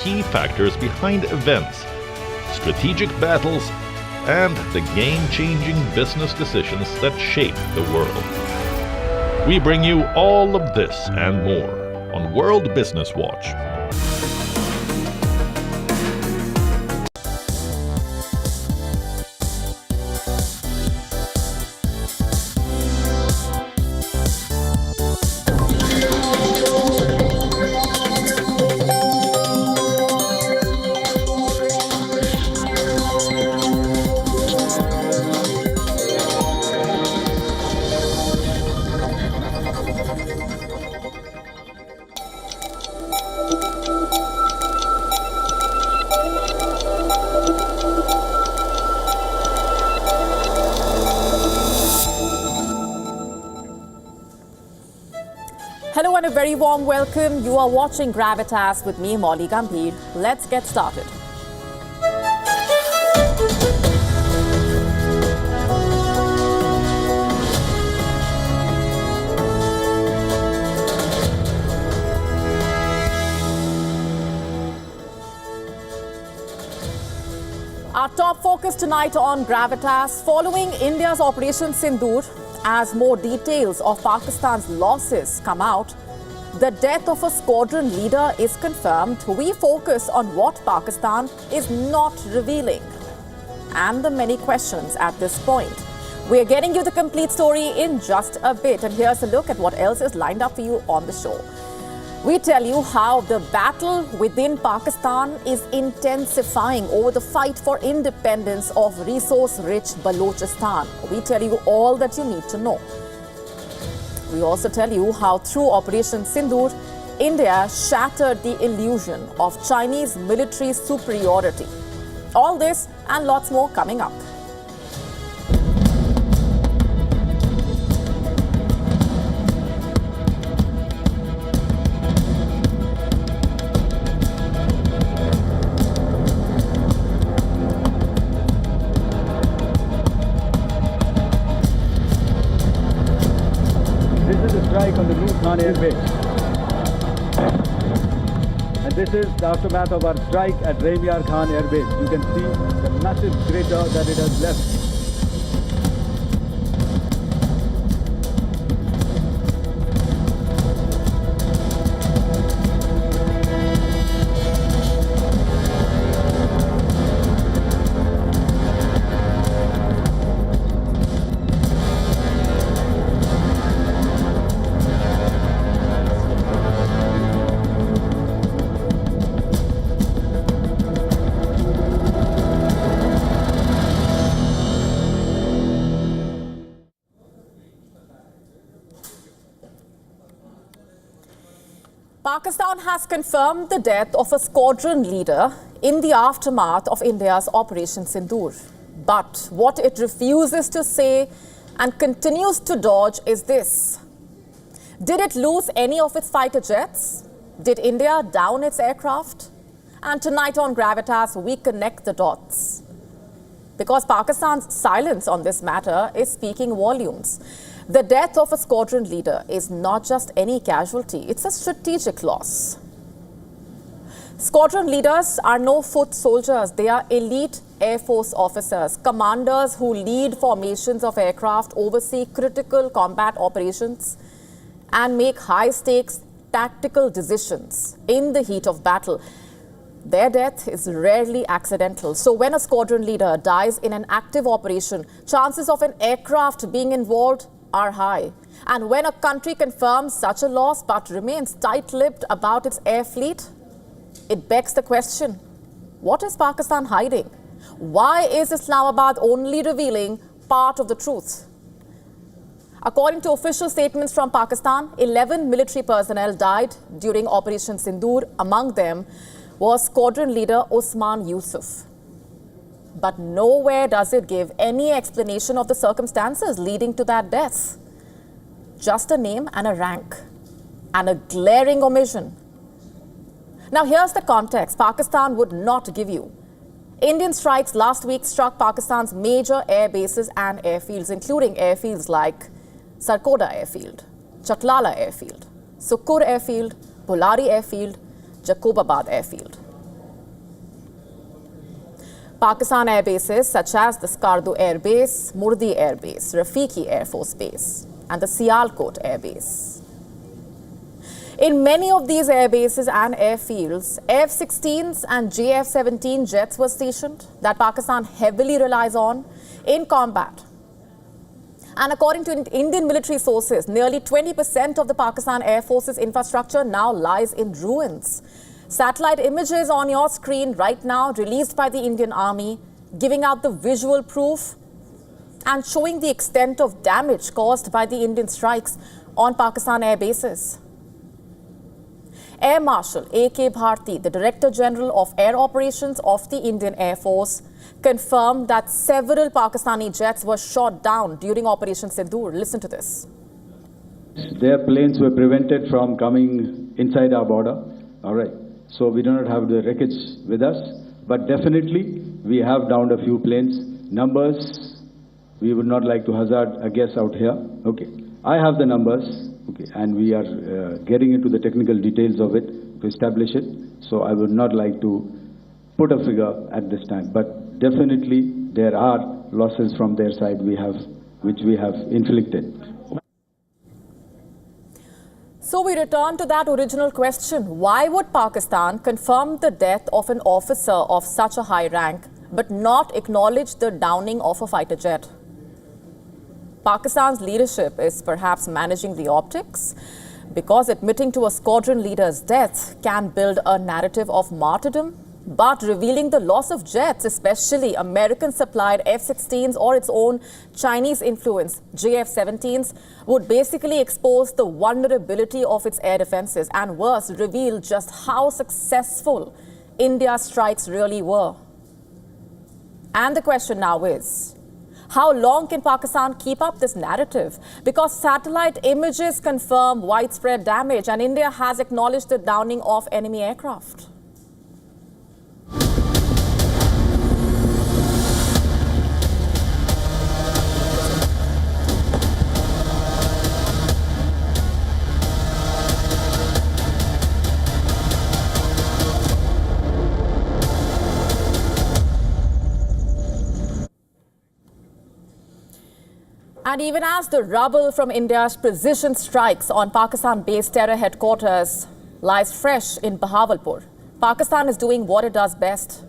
key factors behind events, strategic battles, and the game-changing business decisions that shape the world. We bring you all of this and more on World Business Watch. Hello and a very warm welcome. You are watching Gravitas with me, Molly Gambhir. Let's get started. Our top focus tonight on Gravitas, following India's Operation Sindoor. As more details of Pakistan's losses come out, the death of a squadron leader is confirmed. We focus on what Pakistan is not revealing and the many questions at this point. We're getting you the complete story in just a bit, and here's a look at what else is lined up for you on the show. We tell you how the battle within Pakistan is intensifying over the fight for independence of resource-rich Balojasthan. We tell you all that you need to know. We also tell you how through Operation Sindoor, India shattered the illusion of Chinese military superiority. All this and lots more coming up. On the Route Khan Air Base. And this is the aftermath of our strike at Raimiar Khan Air Base. You can see the massive crater that it has left. Pakistan has confirmed the death of a squadron leader in the aftermath of India's Operation Sindoor. But what it refuses to say and continues to dodge is this. Did it lose any of its fighter jets? Did India down its aircraft? And tonight on Gravitas, we connect the dots. Because Pakistan's silence on this matter is speaking volumes. The death of a squadron leader is not just any casualty, it's a strategic loss. Squadron leaders are no foot soldiers, they are elite Air Force officers, commanders who lead formations of aircraft, oversee critical combat operations, and make high-stakes tactical decisions in the heat of battle. Their death is rarely accidental. So when a squadron leader dies in an active operation, chances of an aircraft being involved are high. And when a country confirms such a loss but remains tight-lipped about its air fleet, it begs the question, what is Pakistan hiding? Why is Islamabad only revealing part of the truth? According to official statements from Pakistan, 11 military personnel died during Operation Sindoor. Among them was Squadron Leader Usman Yousuf. But nowhere does it give any explanation of the circumstances leading to that death. Just a name and a rank, and a glaring omission. Now here's the context Pakistan would not give you. Indian strikes last week struck Pakistan's major air bases and airfields, including airfields like Sarkoda Airfield, Chaklala Airfield, Sukkur Airfield, Bolari Airfield, Jacobabad Airfield. Pakistan air bases such as the Skardu Air Base, Murdi Air Base, Rafiki Air Force Base, and the Sialkot Air Base. In many of these air bases and airfields, F-16s and JF-17 jets were stationed that Pakistan heavily relies on in combat. And according to Indian military sources, nearly 20% of the Pakistan Air Force's infrastructure now lies in ruins. Satellite images on your screen right now released by the Indian Army, giving out the visual proof and showing the extent of damage caused by the Indian strikes on Pakistan air bases. Air Marshal A.K. Bharti, the Director General of Air Operations of the Indian Air Force, confirmed that several Pakistani jets were shot down during Operation Sindoor. Listen to this. Their planes were prevented from coming inside our border. All right. So we do not have the wreckage with us, but definitely we have downed a few planes. Numbers, we would not like to hazard a guess out here. Okay, I have the numbers, okay, and we are getting into the technical details of it to establish it. So I would not like to put a figure at this time, but definitely there are losses from their side which we have inflicted. So we return to that original question. Why would Pakistan confirm the death of an officer of such a high rank but not acknowledge the downing of a fighter jet? Pakistan's leadership is perhaps managing the optics because admitting to a squadron leader's death can build a narrative of martyrdom, but revealing the loss of jets, especially American-supplied F-16s or its own Chinese-influenced JF-17s, would basically expose the vulnerability of its air defenses and worse, reveal just how successful India's strikes really were. And the question now is, how long can Pakistan keep up this narrative? Because satellite images confirm widespread damage and India has acknowledged the downing of enemy aircraft. And even as the rubble from India's precision strikes on Pakistan-based terror headquarters lies fresh in Bahawalpur, Pakistan is doing what it does best,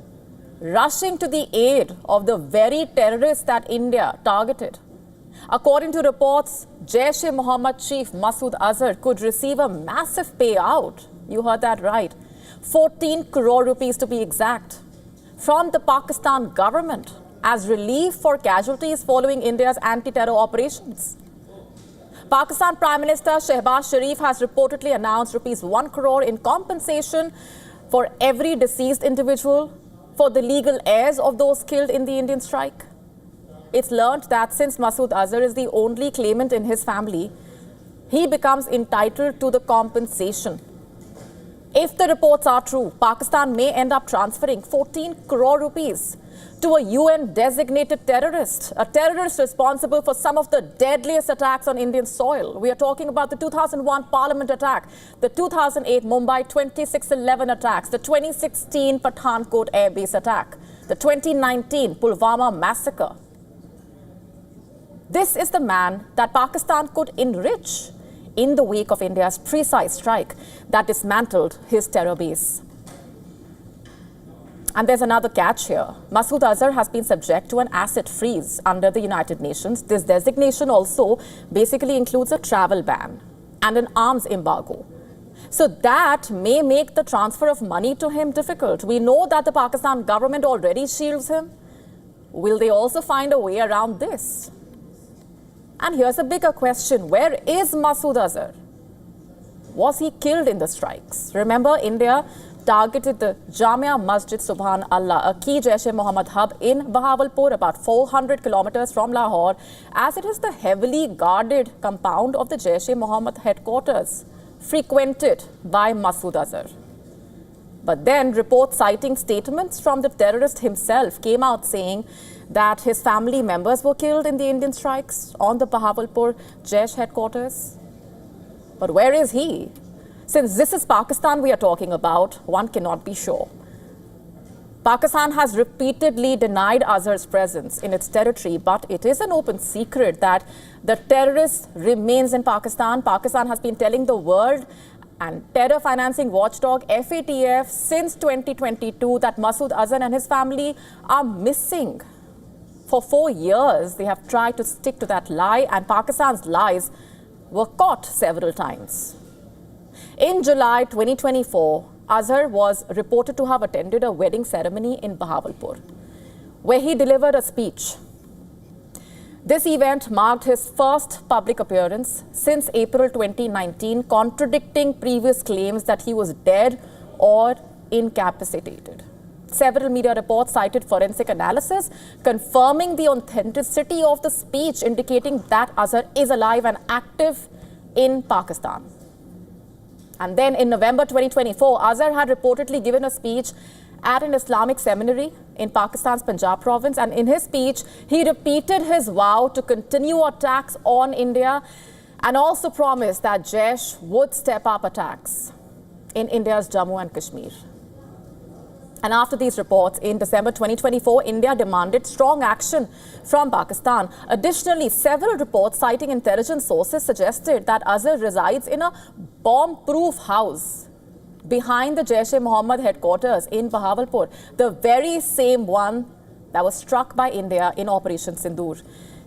rushing to the aid of the very terrorists that India targeted. According to reports, Jaish-e-Mohammed chief Masood Azhars could receive a massive payout, you heard that right, 14 crore rupees to be exact, from the Pakistan government as relief for casualties following India's anti-terror operations. Pakistan Prime Minister Shehbaz Sharif has reportedly announced rupees 1 crore in compensation for every deceased individual for the legal heirs of those killed in the Indian strike. It's learned that since Masood Azhar is the only claimant in his family, he becomes entitled to the compensation. If the reports are true, Pakistan may end up transferring 14 crore rupees to a UN-designated terrorist, a terrorist responsible for some of the deadliest attacks on Indian soil. We are talking about the 2001 Parliament attack, the 2008 Mumbai 2611 attacks, the 2016 Pathankot Air Base attack, the 2019 Pulwama massacre. This is the man that Pakistan could enrich in the wake of India's precise strike that dismantled his terror base. And there's another catch here. Masood Azhar has been subject to an asset freeze under the United Nations. This designation also basically includes a travel ban and an arms embargo. So that may make the transfer of money to him difficult. We know that the Pakistan government already shields him. Will they also find a way around this? And here's a bigger question. Where is Masood Azhar? Was he killed in the strikes? Remember, India targeted the Jamia Masjid Subhan Allah, a key Jaish-e-Mohammed hub in Bahawalpur, about 400 kilometers from Lahore, as it is the heavily guarded compound of the Jaish-e-Mohammed headquarters, frequented by Masood Azhar. But then reports citing statements from the terrorist himself came out saying that his family members were killed in the Indian strikes on the Bahawalpur Jaish headquarters. But where is he? Since this is Pakistan we are talking about, one cannot be sure. Pakistan has repeatedly denied Azhar's presence in its territory, but it is an open secret that the terrorist remains in Pakistan. Pakistan has been telling the world and terror financing watchdog FATF since 2022 that Masood Azhar and his family are missing. For 4 years, they have tried to stick to that lie, and Pakistan's lies were caught several times. In July 2024, Azhar was reported to have attended a wedding ceremony in Bahawalpur, where he delivered a speech. This event marked his first public appearance since April 2019, contradicting previous claims that he was dead or incapacitated. Several media reports cited forensic analysis confirming the authenticity of the speech, indicating that Azhar is alive and active in Pakistan. And then in November 2024, Azhar had reportedly given a speech at an Islamic seminary in Pakistan's Punjab province. And in his speech, he repeated his vow to continue attacks on India and also promised that Jaish would step up attacks in India's Jammu and Kashmir. And after these reports, in December 2024, India demanded strong action from Pakistan. Additionally, several reports citing intelligence sources suggested that Azhar resides in a bomb-proof house behind the Jaish-e-Mohammed headquarters in Bahawalpur, the very same one that was struck by India in Operation Sindoor.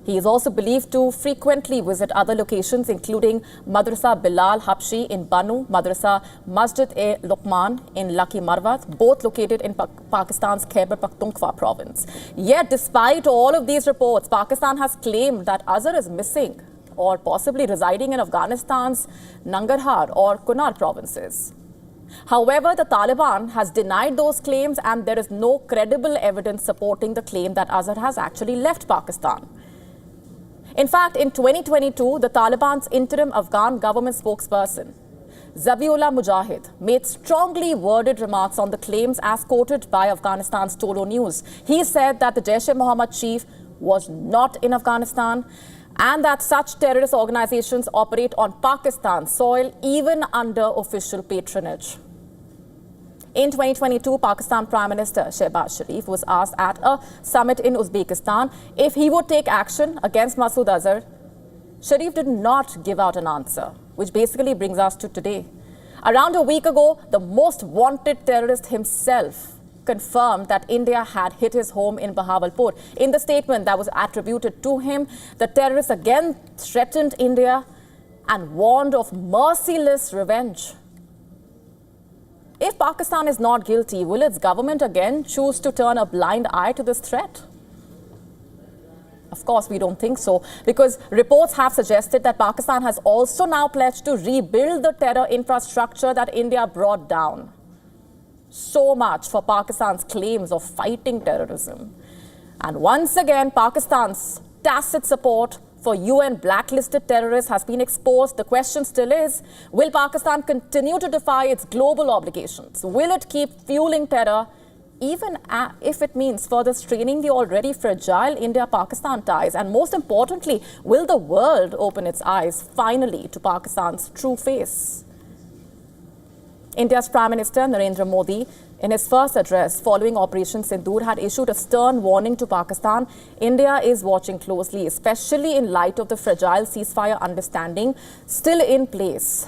He is also believed to frequently visit other locations, including Madrasa Bilal Habshi in Banu, Madrasa Masjid-e-Luqman in Lucky Marwat, both located in Pakistan's Khyber Pakhtunkhwa province. Yet, despite all of these reports, Pakistan has claimed that Azhar is missing or possibly residing in Afghanistan's Nangarhar or Kunar provinces. However, the Taliban has denied those claims, and there is no credible evidence supporting the claim that Azhar has actually left Pakistan. In fact, in 2022, the Taliban's interim Afghan government spokesperson, Zabiullah Mujahid, made strongly worded remarks on the claims as quoted by Afghanistan's Tolo News. He said that the Jaish-e-Mohammed chief was not in Afghanistan and that such terrorist organizations operate on Pakistan's soil even under official patronage. In 2022, Pakistan Prime Minister Shehbaz Sharif was asked at a summit in Uzbekistan if he would take action against Masood Azhar. Sharif did not give out an answer, which basically brings us to today. Around a week ago, the most wanted terrorist himself confirmed that India had hit his home in Bahawalpur. In the statement that was attributed to him, the terrorist again threatened India and warned of merciless revenge. If Pakistan is not guilty, will its government again choose to turn a blind eye to this threat? Of course, we don't think so, because reports have suggested that Pakistan has also now pledged to rebuild the terror infrastructure that India brought down. So much for Pakistan's claims of fighting terrorism. And once again, Pakistan's tacit support for UN blacklisted terrorists has been exposed. The question still is, will Pakistan continue to defy its global obligations? Will it keep fueling terror, even if it means further straining the already fragile India-Pakistan ties? And most importantly, will the world open its eyes finally to Pakistan's true face? India's Prime Minister Narendra Modi, in his first address following Operation Sindoor, had issued a stern warning to Pakistan. India is watching closely, especially in light of the fragile ceasefire understanding still in place.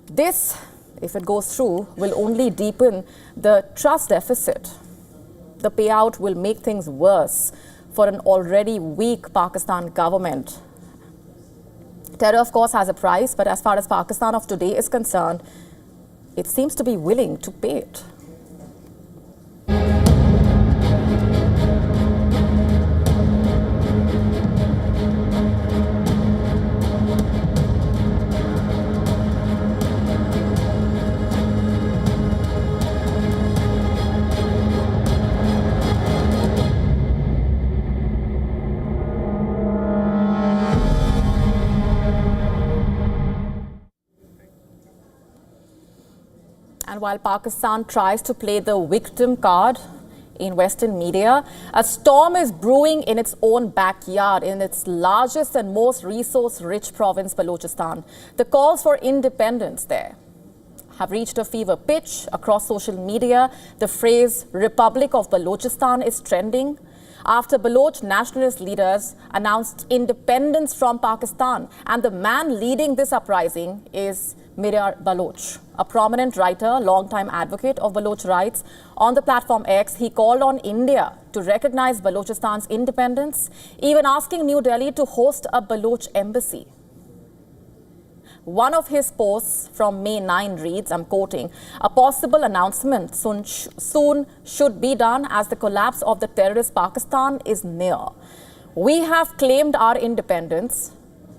This, if it goes through, will only deepen the trust deficit. The payout will make things worse for an already weak Pakistan government. Terror, of course, has a price, but as far as Pakistan of today is concerned, it seems to be willing to pay it. And while Pakistan tries to play the victim card in Western media, a storm is brewing in its own backyard, in its largest and most resource-rich province, Balojasthan. The calls for independence there have reached a fever pitch across social media. The phrase Republic of Balochistan is trending after Baloch nationalist leaders announced independence from Pakistan. And the man leading this uprising is Mir Baloch, a prominent writer, long-time advocate of Baloch rights. On the platform X, he called on India to recognize Balochistan's independence, even asking New Delhi to host a Baloch embassy. One of his posts from May 9 reads, I'm quoting, "A possible announcement soon should be done as the collapse of the terrorist Pakistan is near. We have claimed our independence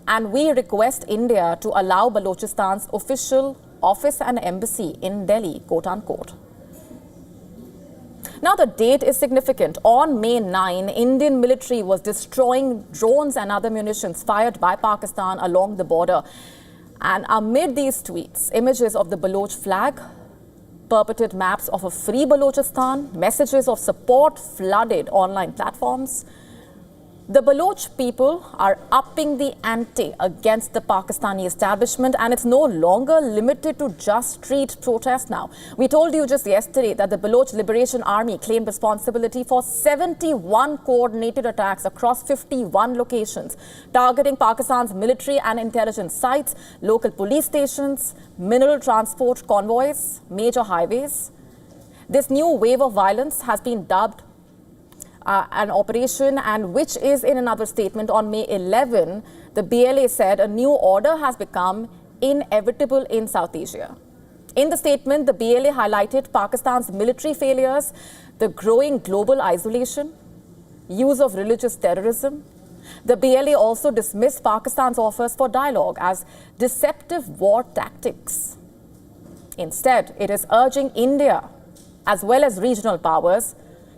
and we request India to allow Balochistan's official office and embassy in Delhi," quote unquote. Now the date is significant. On May 9, Indian military was destroying drones and other munitions fired by Pakistan along the border. And amid these tweets, images of the Baloch flag, purported maps of a free Balochistan, messages of support flooded online platforms. The Baloch people are upping the ante against the Pakistani establishment, and it's no longer limited to just street protests now. We told you just yesterday that the Baloch Liberation Army claimed responsibility for 71 coordinated attacks across 51 locations, targeting Pakistan's military and intelligence sites, local police stations, mineral transport convoys, major highways. This new wave of violence has been dubbed an operation, and which is in another statement on May 11, the BLA said a new order has become inevitable in South Asia. In the statement, the BLA highlighted Pakistan's military failures, the growing global isolation, use of religious terrorism. The BLA also dismissed Pakistan's offers for dialogue as deceptive war tactics. Instead, it is urging India, as well as regional powers,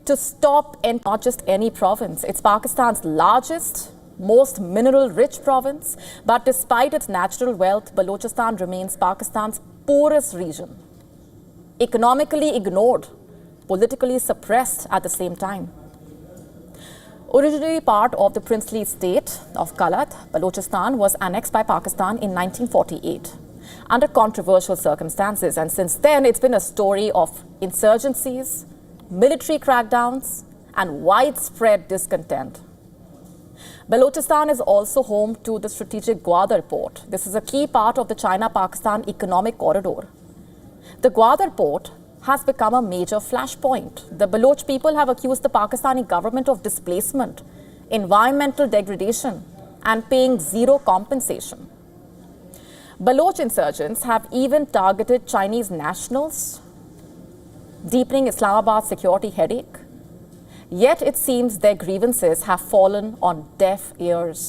to stop, and not just any province. It's Pakistan's largest, most mineral-rich province, but despite its natural wealth, Balochistan remains Pakistan's poorest region. Economically ignored, politically suppressed at the same time. Originally part of the princely state of Kalat, Balochistan was annexed by Pakistan in 1948 under controversial circumstances, and since then it's been a story of insurgencies, military crackdowns, and widespread discontent. Balochistan is also home to the strategic Gwadar port. This is a key part of the China-Pakistan economic corridor. The Gwadar port has become a major flashpoint. The Baloch people have accused the Pakistani government of displacement, environmental degradation, and paying zero compensation. Baloch insurgents have even targeted Chinese nationals, deepening Islamabad's security headache. Yet it seems their grievances have fallen on deaf ears.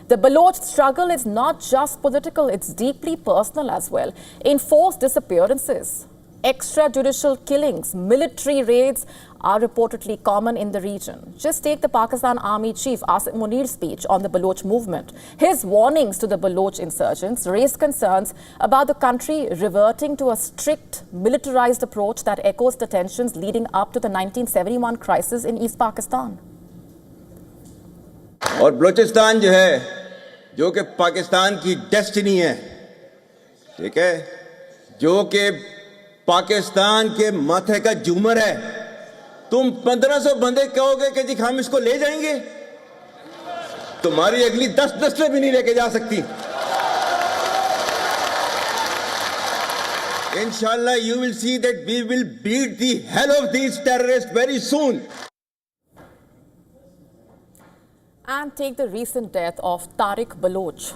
The Baloch struggle is not just political, it's deeply personal as well. Enforced disappearances, extrajudicial killings, military raids are reportedly common in the region. Just take the Pakistan Army Chief Asim Munir's speech on the Baloch movement. His warnings to the Baloch insurgents raised concerns about the country reverting to a strict militarized approach that echoes the tensions leading up to the 1971 crisis in East Pakistan. और बलूचिस्तान जो है, जो कि पाकिस्तान की destiny है, ठीक है, जो कि पाकिस्तान के माथे का झूमर है, तुम 1500 बंदे कहोगे कि जी हम इसको ले जाएंगे, तुम्हारी अगली 10 नस्लें भी नहीं लेके जा सकती. Inshallah, you will see that we will beat the hell of these terrorists very soon. And take the recent death of Tariq Baloch.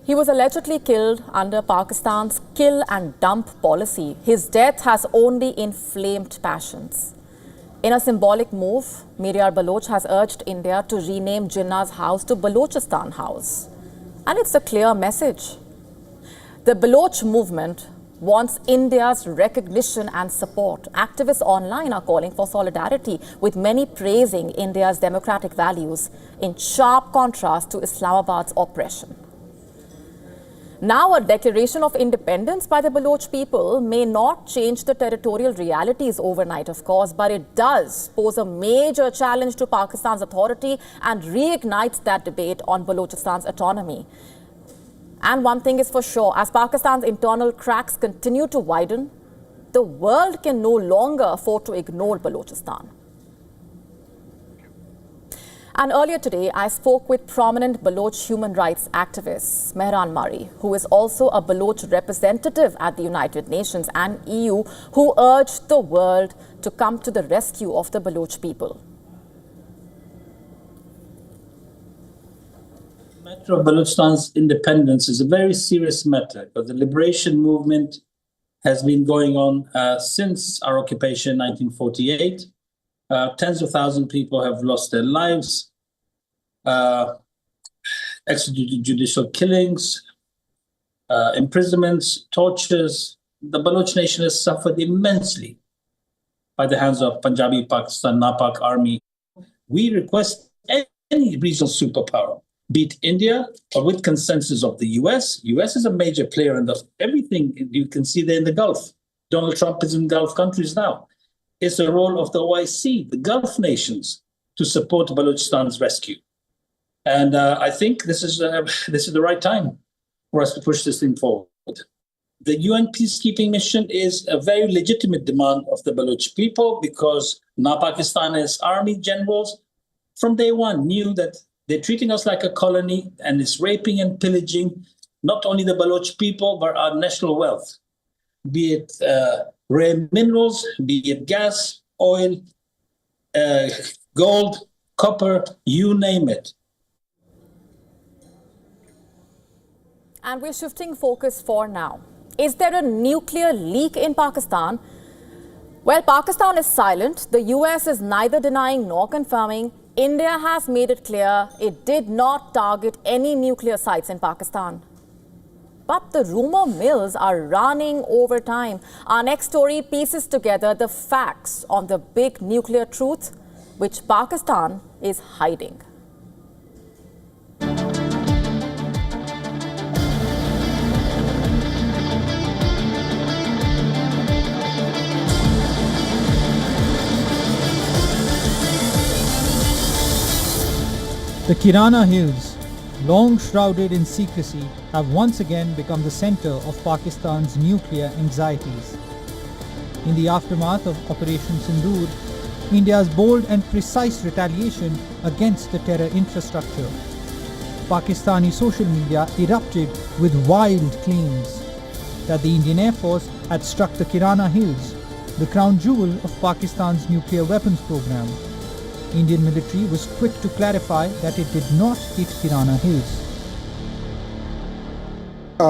He was allegedly killed under Pakistan's kill and dump policy. His death has only inflamed passions. In a symbolic move, Mir Baloch has urged India to rename Jinnah's house to Balochistan House. And it's a clear message. The Baloch movement wants India's recognition and support. Activists online are calling for solidarity, with many praising India's democratic values in sharp contrast to Islamabad's oppression. Now, a declaration of independence by the Baloch people may not change the territorial realities overnight, of course, but it does pose a major challenge to Pakistan's authority and reignites that debate on Balochistan's autonomy. And one thing is for sure, as Pakistan's internal cracks continue to widen, the world can no longer afford to ignore Balojasthan. And earlier today, I spoke with prominent Baloch human rights activist Mehran Mari, who is also a Baloch representative at the United Nations and EU, who urged the world to come to the rescue of the Baloch people. The matter of Balochistan's independence is a very serious matter, but the liberation movement has been going on since our occupation in 1948. Tens of thousands of people have lost their lives, extrajudicial killings, imprisonments, tortures. The Baloch nation has suffered immensely by the hands of Punjabi Pakistan non-Pak army. We request any regional superpower, be it India or with consensus of the US. US is a major player in everything you can see there in the Gulf. Donald Trump is in Gulf countries now. It's the role of the OIC, the Gulf nations, to support Balochistan's rescue. And I think this is the right time for us to push this thing forward. The UN peacekeeping mission is a very legitimate demand of the Baloch people because Pakistan's army generals from day one knew that they're treating us like a colony and is raping and pillaging not only the Baloch people, but our national wealth, be it rare minerals, be it gas, oil, gold, copper, you name it. And we're shifting focus for now. Is there a nuclear leak in Pakistan? Well, Pakistan is silent. The US is neither denying nor confirming. India has made it clear it did not target any nuclear sites in Pakistan. But the rumor mills are running over time. Our next story pieces together the facts on the big nuclear truth which Pakistan is hiding. The Kirana Hills, long shrouded in secrecy, have once again become the center of Pakistan's nuclear anxieties. In the aftermath of Operation Sindoor, India's bold and precise retaliation against the terror infrastructure, Pakistani social media erupted with wild claims that the Indian Air Force had struck the Kirana Hills, the crown jewel of Pakistan's nuclear weapons program. Indian military was quick to clarify that it did not hit Kirana Hills.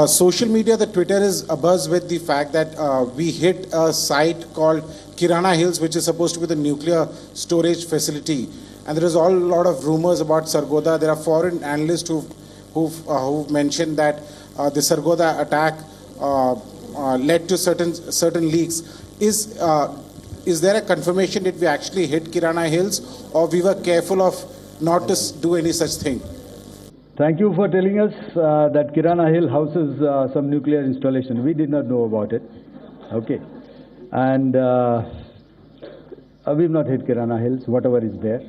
Social media, the Twitter is abuzz with the fact that we hit a site called Kirana Hills, which is supposed to be the nuclear storage facility. And there is a lot of rumors about Sargodha. There are foreign analysts who've mentioned that the Sargodha attack led to certain leaks. Is there a confirmation that we actually hit Kirana Hills, or we were careful of not to do any such thing? Thank you for telling us that Kirana Hill houses some nuclear installation. We did not know about it. Okay. And we've not hit Kirana Hills, whatever is there.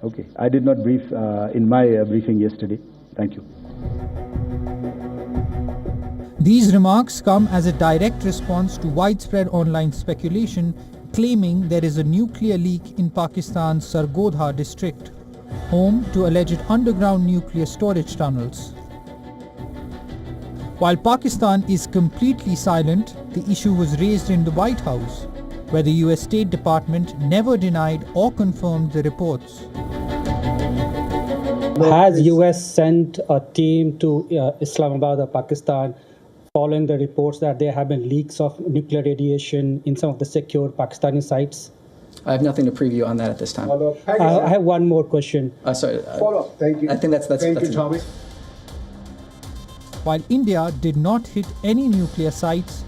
Okay. I did not brief in my briefing yesterday. Thank you. These remarks come as a direct response to widespread online speculation claiming there is a nuclear leak in Pakistan's Sargodha district, home to alleged underground nuclear storage tunnels. While Pakistan is completely silent, the issue was raised in the White House, where the US State Department never denied or confirmed the reports. Has US sent a team to Islamabad or Pakistan following the reports that there have been leaks of nuclear radiation in some of the secure Pakistani sites? I have nothing to preview on that at this time. I have one more question. Sorry. Follow-up. Thank you. I think that's Thank you, enough. Tommy. While India did not hit any nuclear sites,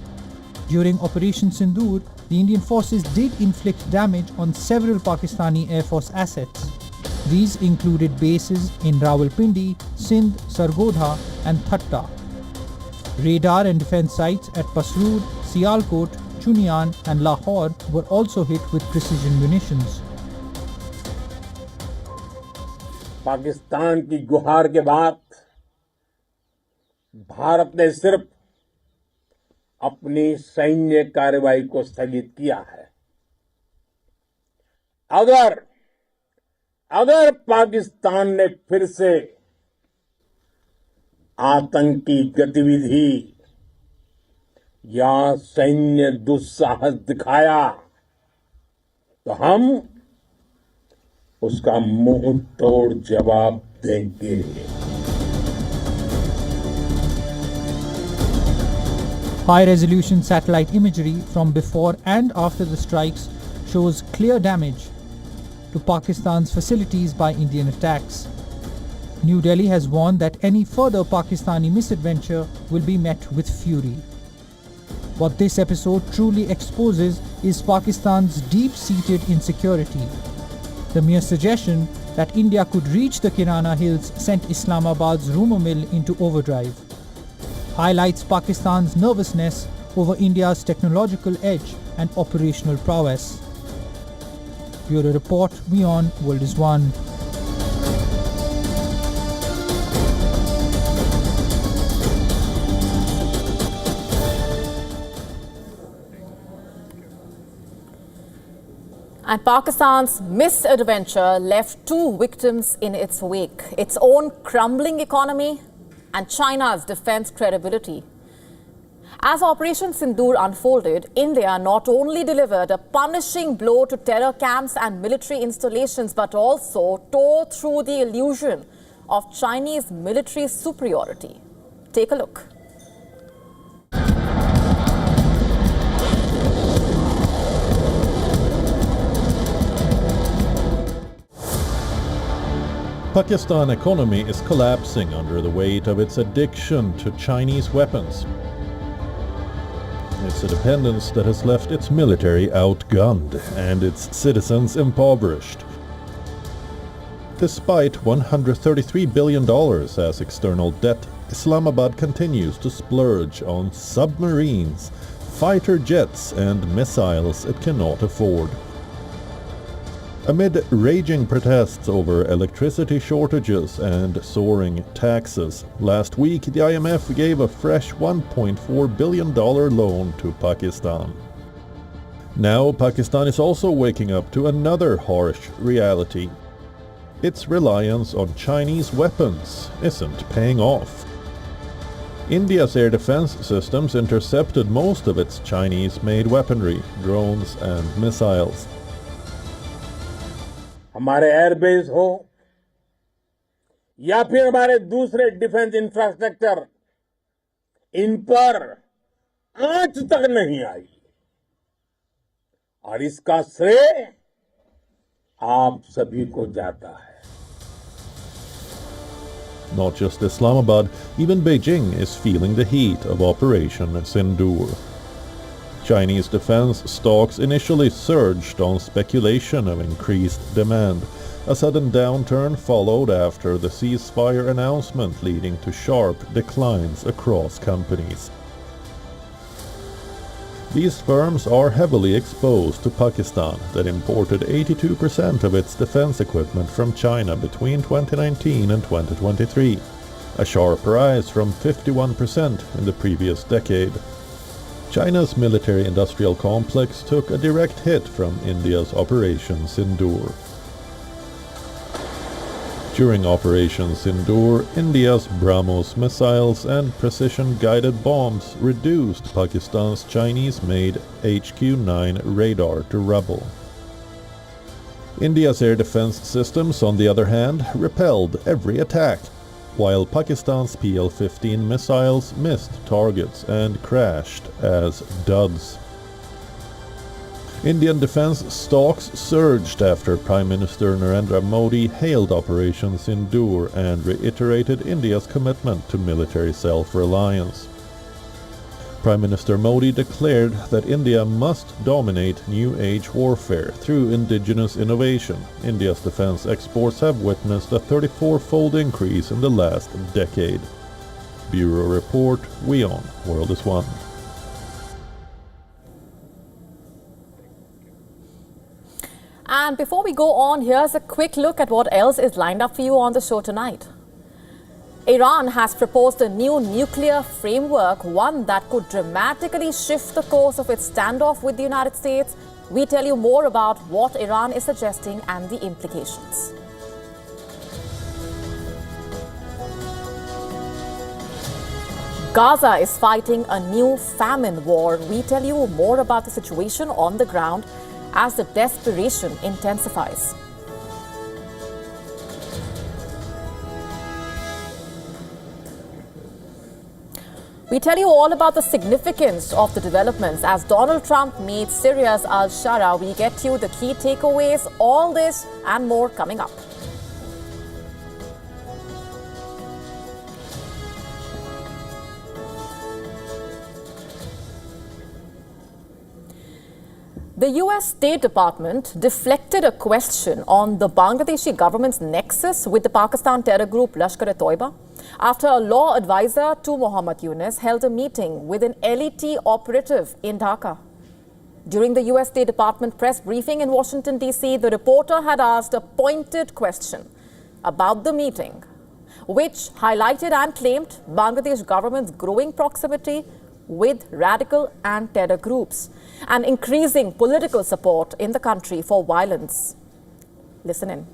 during Operation Sindoor, the Indian forces did inflict damage on several Pakistani Air Force assets. These included bases in Rawalpindi, Sindh, Sargodha and Thatta. Radar and defense sites at Pasroor, Sialkot, Chunian and Lahore were also hit with precision munitions. Pakistan की गुहार के बाद भारत ने सिर्फ अपनी सैन्य कार्रवाई को स्थगित किया है। अगर पाकिस्तान ने फिर से आतंकी गतिविधि या सैन्य दुस्साहस दिखाया तो हम उसका मुंह तोड़ जवाब देंगे। High-resolution satellite imagery from before and after the strikes shows clear damage to Pakistan's facilities by Indian attacks. New Delhi has warned that any further Pakistani misadventure will be met with fury. What this episode truly exposes is Pakistan's deep-seated insecurity. The mere suggestion that India could reach the Kirana Hills sent Islamabad's rumour mill into overdrive. Highlights Pakistan's nervousness over India's technological edge and operational prowess. Bureau Report, WION World is One. And Pakistan's misadventure left two victims in its wake: its own crumbling economy and China's defense credibility. As Operation Sindoor unfolded, India not only delivered a punishing blow to terror camps and military installations, but also tore through the illusion of Chinese military superiority. Take a look. Pakistan economy is collapsing under the weight of its addiction to Chinese weapons. It's a dependence that has left its military outgunned and its citizens impoverished. Despite $133 billion as external debt, Islamabad continues to splurge on submarines, fighter jets and missiles it cannot afford. Amid raging protests over electricity shortages and soaring taxes, last week the IMF gave a fresh $1.4 billion loan to Pakistan. Now Pakistan is also waking up to another harsh reality. Its reliance on Chinese weapons isn't paying off. India's air defense systems intercepted most of its Chinese-made weaponry, drones and missiles. हमारे airbase हो या फिर हमारे दूसरे defence infrastructure, इन पर आंच तक नहीं आई और इसका श्रेय आप सभी को जाता है. Not just Islamabad, even Beijing is feeling the heat of Operation Sindoor. Chinese defense stocks initially surged on speculation of increased demand. A sudden downturn followed after the ceasefire announcement, leading to sharp declines across companies. These firms are heavily exposed to Pakistan, that imported 82% of its defense equipment from China between 2019 and 2023, a sharp rise from 51% in the previous decade. China's military-industrial complex took a direct hit from India's Operation Sindoor. During Operation Sindoor, India's BrahMos missiles and precision-guided bombs reduced Pakistan's Chinese-made HQ-9 radar to rubble. India's air defense systems, on the other hand, repelled every attack, while Pakistan's PL-15 missiles missed targets and crashed as duds. Indian defense stocks surged after Prime Minister Narendra Modi hailed Operation Sindoor and reiterated India's commitment to military self-reliance. Prime Minister Modi declared that India must dominate New Age warfare through indigenous innovation. India's defense exports have witnessed a 34-fold increase in the last decade. Bureau Report, WION World is One. And before we go on, here's a quick look at what else is lined up for you on the show tonight. Iran has proposed a new nuclear framework, one that could dramatically shift the course of its standoff with the United States. We tell you more about what Iran is suggesting and the implications. Gaza is fighting a new famine war. We tell you more about the situation on the ground as the desperation intensifies. We tell you all about the significance of the developments as Donald Trump meets Syria's al-Shara. We get you the key takeaways, all this and more coming up. The US State Department deflected a question on the Bangladeshi government's nexus with the Pakistan terror group Lashkarto after a law advisor to Muhammad Yunus held a meeting with an LET operative in Dhaka. During the US State Department press briefing in Washington, D.C., the reporter had asked a pointed question about the meeting, which highlighted and claimed Bangladesh government's growing proximity with radical and terror groups and increasing political support in the country for violence. Listen in.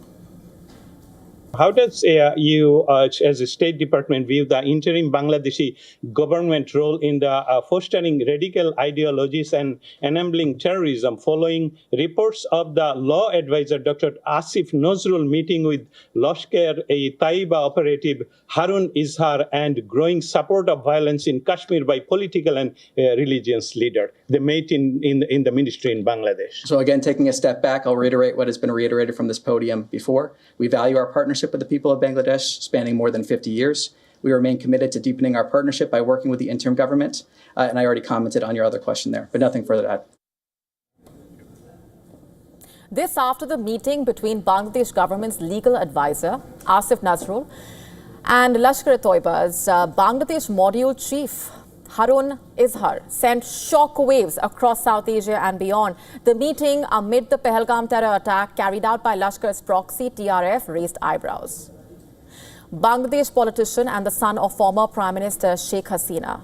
How does you, as a State Department, view the interim Bangladeshi government role in the fostering radical ideologies and enabling terrorism following reports of the law advisor Dr. Asif Nazrul meeting with Lashkar-e-Taiba operative Harun Azhars and growing support of violence in Kashmir by political and religious leaders? They met in the ministry in Bangladesh. So again, taking a step back, I'll reiterate what has been reiterated from this podium before. We value our partnership with the people of Bangladesh, spanning more than 50 years. We remain committed to deepening our partnership by working with the interim government. And I already commented on your other question there, but nothing further to add. This after the meeting between Bangladesh government's legal advisor, Asif Nazrul, and Lashkar-e-Taiba's Bangladesh module chief, Harun Azhars, sent shock waves across South Asia and beyond. The meeting amid the Pahalgam terror attack carried out by Lashkar's proxy TRF raised eyebrows. Bangladesh politician and the son of former Prime Minister Sheikh Hasina,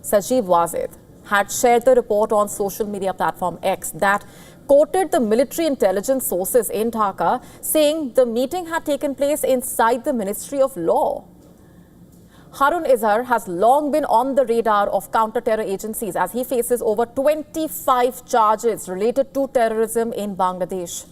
Sajid Wazid, had shared the report on social media platform X that quoted the military intelligence sources in Dhaka, saying the meeting had taken place inside the Ministry of Law. Harun Azhars has long been on the radar of counter-terror agencies as he faces over 25 charges related to terrorism in Bangladesh.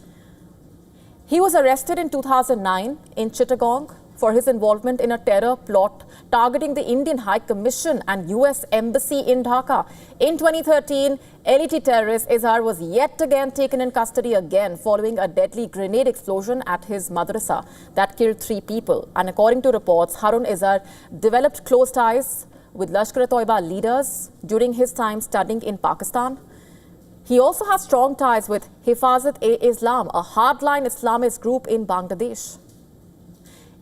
He was arrested in 2009 in Chittagong for his involvement in a terror plot targeting the Indian High Commission and US Embassy in Dhaka. In 2013, LET terrorist Azhars was yet again taken in custody again following a deadly grenade explosion at his madrasa that killed 3 people. And according to reports, Harun Azhars developed close ties with Lashkar-e-Taiba leaders during his time studying in Pakistan. He also has strong ties with Hifazat-e-Islam, a hardline Islamist group in Bangladesh.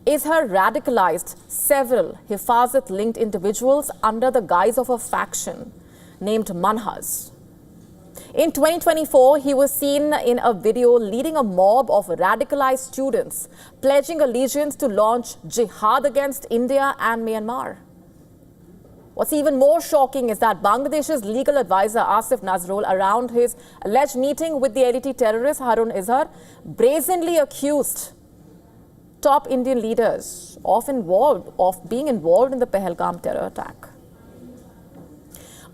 Azhars radicalized several Hifazat-linked individuals under the guise of a faction named Manhaj. In 2024, he was seen in a video leading a mob of radicalized students, pledging allegiance to launch jihad against India and Myanmar. What's even more shocking is that Bangladesh's legal advisor Asif Nazrul, around his alleged meeting with the LET terrorist Harun Azhars, brazenly accused top Indian leaders of being involved in the Pahalgam terror attack.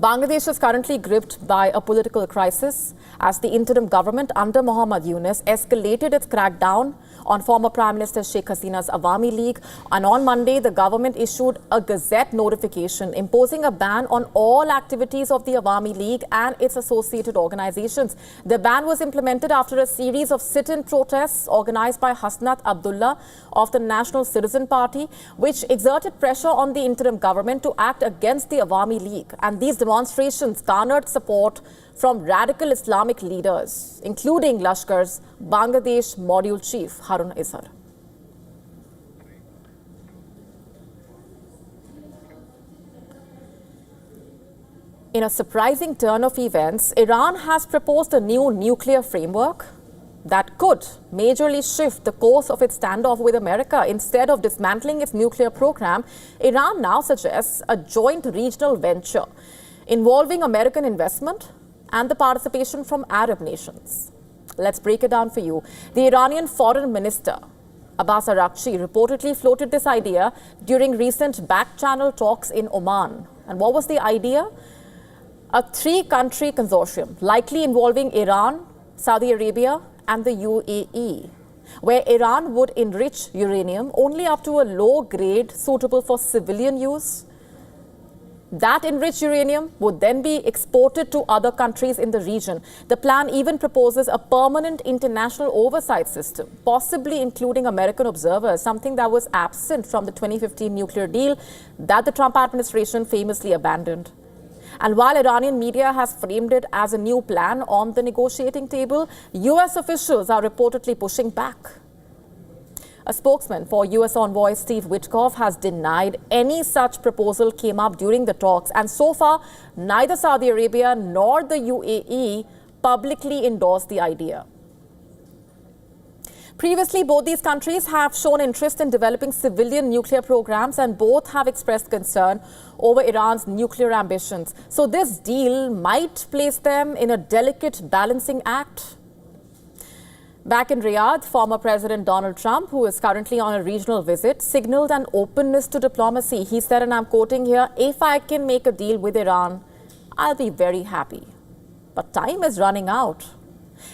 Bangladesh is currently gripped by a political crisis as the interim government under Muhammad Yunus escalated its crackdown on former Prime Minister Sheikh Hasina's Awami League. And on Monday, the government issued a Gazette notification imposing a ban on all activities of the Awami League and its associated organizations. The ban was implemented after a series of sit-in protests organized by Hasnat Abdullah of the National Citizen Party, which exerted pressure on the interim government to act against the Awami League. And these demonstrations garnered support from radical Islamic leaders, including Lashkar's Bangladesh module chief, Harun Azhars. In a surprising turn of events, Iran has proposed a new nuclear framework. that could majorly shift the course of its standoff with America. Instead of dismantling its nuclear program, Iran now suggests a joint regional venture involving American investment and the participation from Arab nations. Let's break it down for you. The Iranian Foreign Minister, Abbas Araghchi, reportedly floated this idea during recent back-channel talks in Oman. And what was the idea? A three-country consortium, likely involving Iran, Saudi Arabia, and the UAE, where Iran would enrich uranium only up to a low grade suitable for civilian use. That enriched uranium would then be exported to other countries in the region. The plan even proposes a permanent international oversight system, possibly including American observers, something that was absent from the 2015 nuclear deal that the Trump administration famously abandoned. And while Iranian media has framed it as a new plan on the negotiating table, US officials are reportedly pushing back. A spokesman for US envoy Steve Witkoff has denied any such proposal came up during the talks, and so far, neither Saudi Arabia nor the UAE publicly endorsed the idea. Previously, both these countries have shown interest in developing civilian nuclear programs, and both have expressed concern over Iran's nuclear ambitions. So this deal might place them in a delicate balancing act. Back in Riyadh, former President Donald Trump, who is currently on a regional visit, signaled an openness to diplomacy. He said, and I'm quoting here, "If I can make a deal with Iran, I'll be very happy. But time is running out."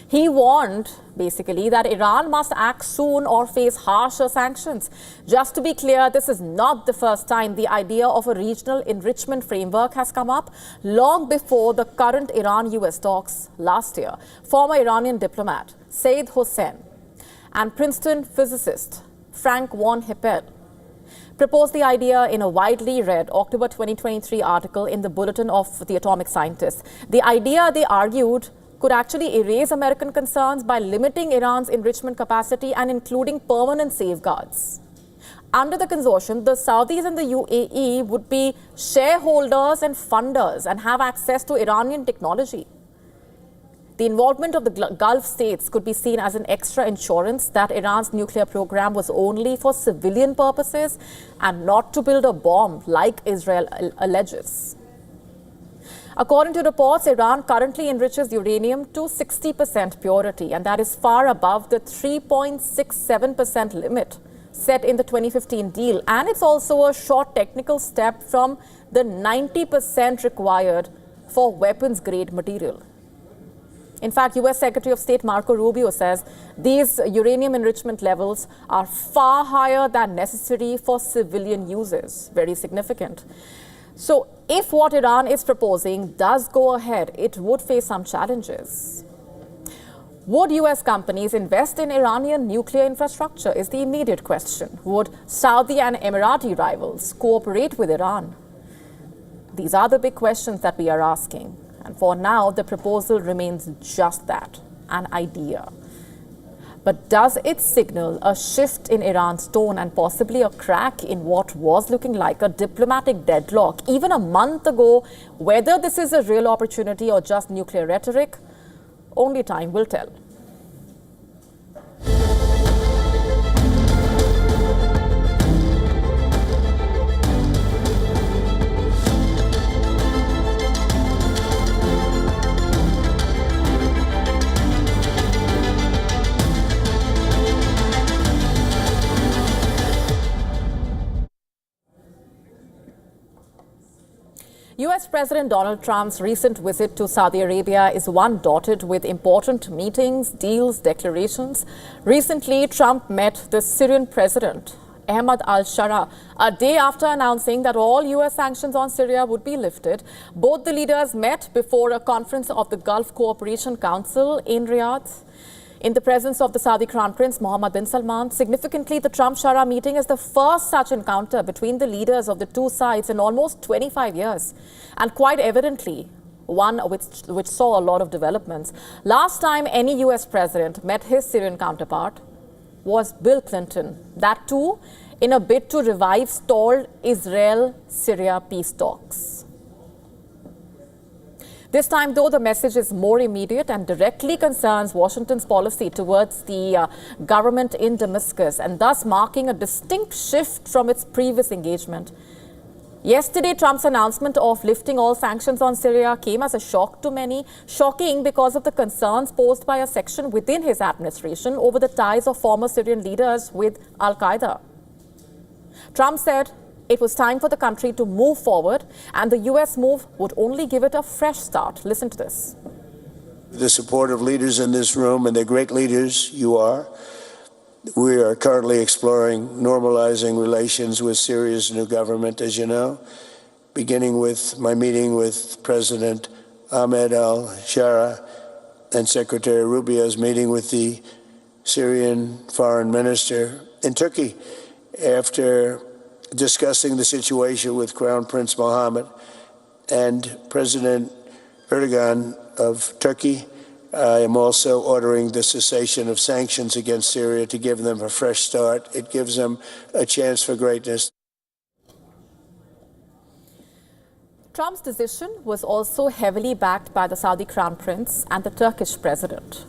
He warned, basically, that Iran must act soon or face harsher sanctions. Just to be clear, this is not the first time the idea of a regional enrichment framework has come up. Long before the current Iran-US talks last year, former Iranian diplomat Saeed Hossein and Princeton physicist Frank von Hippel proposed the idea in a widely read October 2023 article in the Bulletin of the Atomic Scientists. The idea, they argued, could actually erase American concerns by limiting Iran's enrichment capacity and including permanent safeguards. Under the consortium, the Saudis and the UAE would be shareholders and funders and have access to Iranian technology. The involvement of the Gulf states could be seen as an extra insurance that Iran's nuclear program was only for civilian purposes and not to build a bomb like Israel alleges. According to reports, Iran currently enriches uranium to 60% purity, and that is far above the 3.67% limit set in the 2015 deal. And it's also a short technical step from the 90% required for weapons-grade material. In fact, US Secretary of State Marco Rubio says these uranium enrichment levels are far higher than necessary for civilian uses. Very significant. So if what Iran is proposing does go ahead, it would face some challenges. Would US companies invest in Iranian nuclear infrastructure is the immediate question. Would Saudi and Emirati rivals cooperate with Iran? These are the big questions that we are asking. And for now, the proposal remains just that, an idea. But does it signal a shift in Iran's tone and possibly a crack in what was looking like a diplomatic deadlock even a month ago? Whether this is a real opportunity or just nuclear rhetoric, only time will tell. US President Donald Trump's recent visit to Saudi Arabia is one dotted with important meetings, deals, declarations. Recently, Trump met the Syrian president, Ahmad al-Shara, a day after announcing that all US sanctions on Syria would be lifted. Both the leaders met before a conference of the Gulf Cooperation Council in Riyadh, in the presence of the Saudi Crown Prince Mohammed bin Salman. Significantly, the Trump-Shara meeting is the first such encounter between the leaders of the two sides in almost 25 years. And quite evidently, one which saw a lot of developments. Last time any US president met his Syrian counterpart was Bill Clinton. That too, in a bid to revive stalled Israel-Syria peace talks. This time, though, the message is more immediate and directly concerns Washington's policy towards the government in Damascus, and thus marking a distinct shift from its previous engagement. Yesterday, Trump's announcement of lifting all sanctions on Syria came as a shock to many, shocking because of the concerns posed by a section within his administration over the ties of former Syrian leaders with Al-Qaeda. Trump said it was time for the country to move forward, and the U.S. move would only give it a fresh start. Listen to this. The support of leaders in this room, and they're great leaders, you are. We are currently exploring normalizing relations with Syria's new government, as you know, beginning with my meeting with President Ahmed al-Shara and Secretary Rubio's meeting with the Syrian foreign minister in Turkey after discussing the situation with Crown Prince Mohammed and President Erdogan of Turkey. I am also ordering the cessation of sanctions against Syria to give them a fresh start. It gives them a chance for greatness. Trump's decision was also heavily backed by the Saudi Crown Prince and the Turkish president,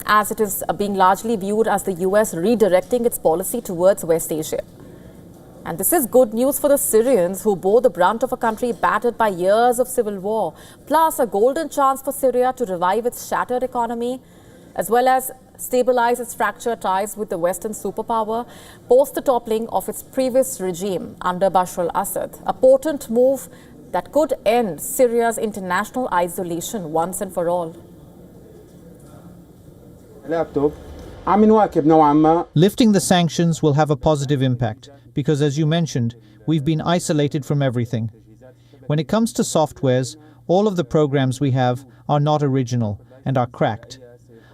as it is being largely viewed as the US redirecting its policy towards West Asia. And this is good news for the Syrians, who bore the brunt of a country battered by years of civil war, plus a golden chance for Syria to revive its shattered economy, as well as stabilize its fractured ties with the Western superpower post the toppling of its previous regime under Bashar al-Assad, a potent move that could end Syria's international isolation once and for all. Lifting the sanctions will have a positive impact because, as you mentioned, we've been isolated from everything. When it comes to softwares, all of the programs we have are not original and are cracked.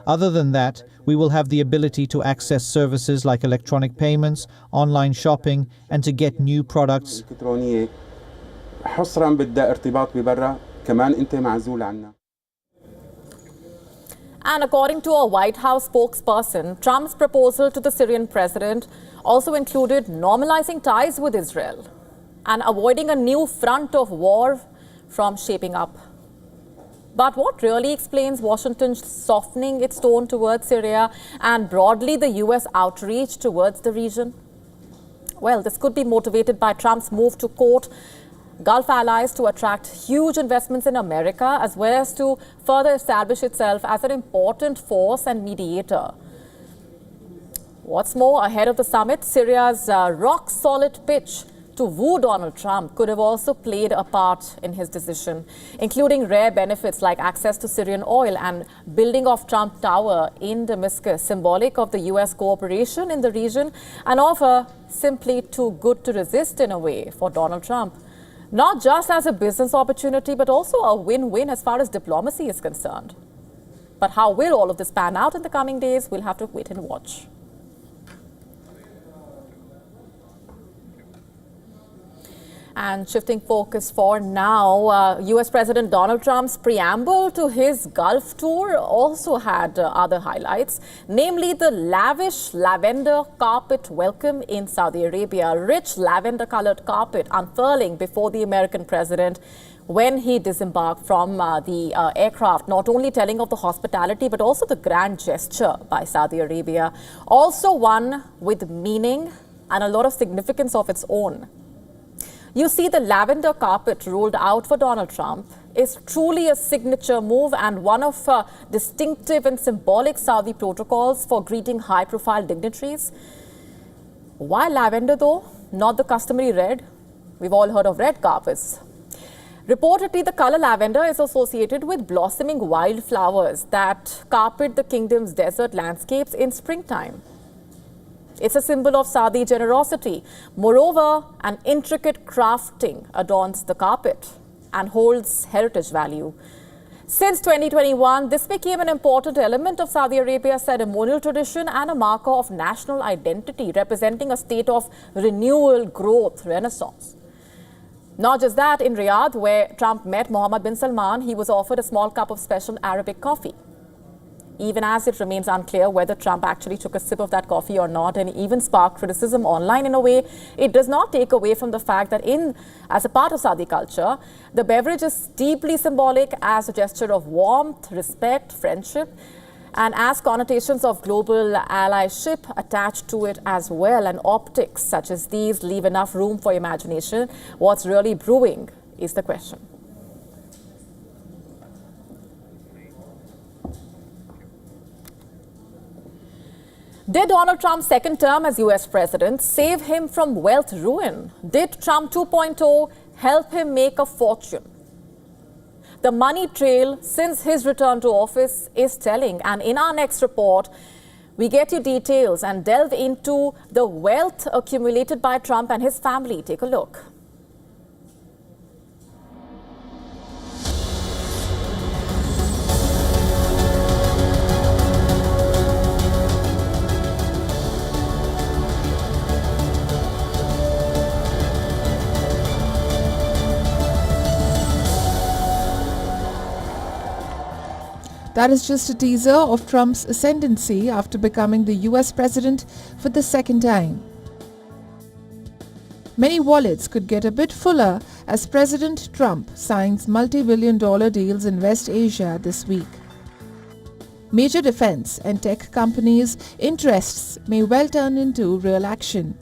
Other than that, we will have the ability to access services like electronic payments, online shopping, and to get new products. And according to a White House spokesperson, Trump's proposal to the Syrian president also included normalizing ties with Israel and avoiding a new front of war from shaping up. But what really explains Washington softening its tone towards Syria and broadly the US outreach towards the region? Well, this could be motivated by Trump's move to court Gulf allies to attract huge investments in America, as well as to further establish itself as an important force and mediator. What's more, ahead of the summit, Syria's rock-solid pitch to woo Donald Trump could have also played a part in his decision, including rare benefits like access to Syrian oil and building of Trump Tower in Damascus, symbolic of the US cooperation in the region, an offer simply too good to resist in a way for Donald Trump. Not just as a business opportunity, but also a win-win as far as diplomacy is concerned. But how will all of this pan out in the coming days? We'll have to wait and watch. And shifting focus for now, US President Donald Trump's preamble to his Gulf tour also had other highlights, namely the lavish lavender carpet welcome in Saudi Arabia, rich lavender-colored carpet unfurling before the American president when he disembarked from the aircraft, not only telling of the hospitality, but also the grand gesture by Saudi Arabia, also one with meaning and a lot of significance of its own. You see, the lavender carpet rolled out for Donald Trump is truly a signature move and one of distinctive and symbolic Saudi protocols for greeting high-profile dignitaries. Why lavender, though? Not the customary red. We've all heard of red carpets. Reportedly, the color lavender is associated with blossoming wildflowers that carpet the kingdom's desert landscapes in springtime. It's a symbol of Saudi generosity. Moreover, an intricate crafting adorns the carpet and holds heritage value. Since 2021, this became an important element of Saudi Arabia's ceremonial tradition and a marker of national identity, representing a state of renewal, growth, renaissance. Not just that, in Riyadh, where Trump met Mohammed bin Salman, he was offered a small cup of special Arabic coffee. even as it remains unclear whether Trump actually took a sip of that coffee or not, and even sparked criticism online in a way. It does not take away from the fact that as a part of Saudi culture, the beverage is deeply symbolic as a gesture of warmth, respect, friendship, and as connotations of global allyship attached to it as well. And optics such as these leave enough room for imagination. What's really brewing is the question. Did Donald Trump's second term as US president save him from wealth ruin? Did Trump 2.0 help him make a fortune? The money trail since his return to office is telling, and in our next report, we get you details and delve into the wealth accumulated by Trump and his family. Take a look. That is just a teaser of Trump's ascendancy after becoming the US president for the second time. Many wallets could get a bit fuller as President Trump signs multi-billion-dollar deals in West Asia this week. Major defense and tech companies' interests may well turn into real action.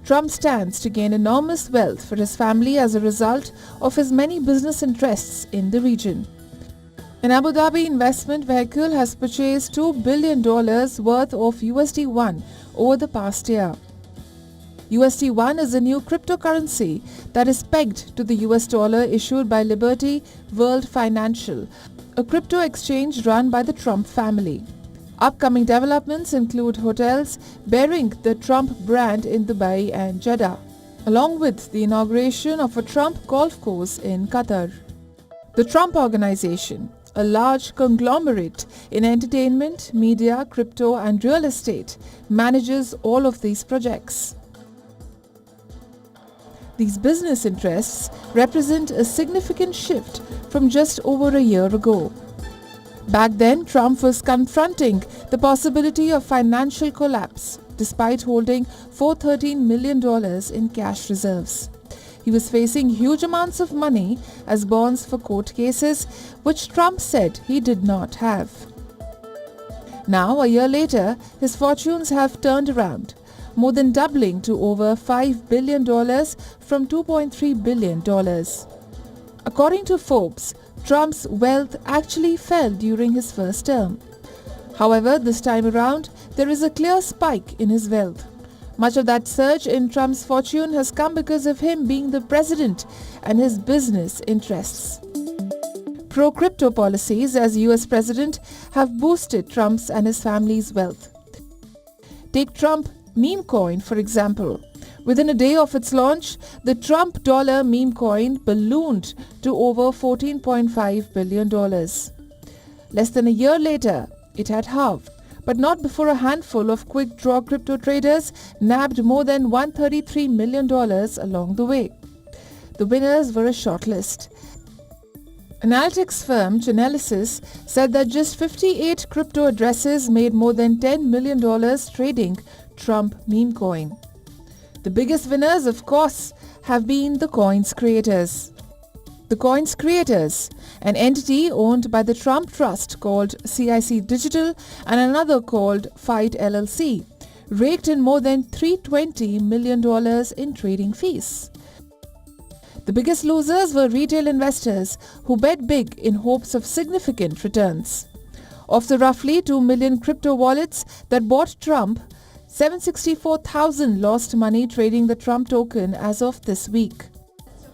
Trump stands to gain enormous wealth for his family as a result of his many business interests in the region. An Abu Dhabi investment vehicle has purchased $2 billion worth of USD1 over the past year. USD1 is a new cryptocurrency that is pegged to the US dollar issued by Liberty World Financial, a crypto exchange run by the Trump family. Upcoming developments include hotels bearing the Trump brand in Dubai and Jeddah, along with the inauguration of a Trump golf course in Qatar. The Trump Organization, a large conglomerate in entertainment, media, crypto and real estate, manages all of these projects. These business interests represent a significant shift from just over a year ago. Back then, Trump was confronting the possibility of financial collapse despite holding $413 million in cash reserves. He was facing huge amounts of money as bonds for court cases, which Trump said he did not have. Now, a year later, his fortunes have turned around, more than doubling to over $5 billion from $2.3 billion. According to Forbes, Trump's wealth actually fell during his first term. However, this time around, there is a clear spike in his wealth. Much of that surge in Trump's fortune has come because of him being the president and his business interests. Pro-crypto policies as US president have boosted Trump's and his family's wealth. Take Trump meme coin, for example. Within a day of its launch, the Trump dollar meme coin ballooned to over $14.5 billion. Less than a year later, it had halved, but not before a handful of quick draw crypto traders nabbed more than $133 million along the way. The winners were a short list. Analytics firm Chainalysis said that just 58 crypto addresses made more than $10 million trading Trump meme coin. The biggest winners, of course, have been the coin's creators. The coin's creators, an entity owned by the Trump Trust called CIC Digital and another called Fight LLC, raked in more than $320 million in trading fees. The biggest losers were retail investors who bet big in hopes of significant returns. Of the roughly 2 million crypto wallets that bought Trump, 764,000 lost money trading the Trump token as of this week.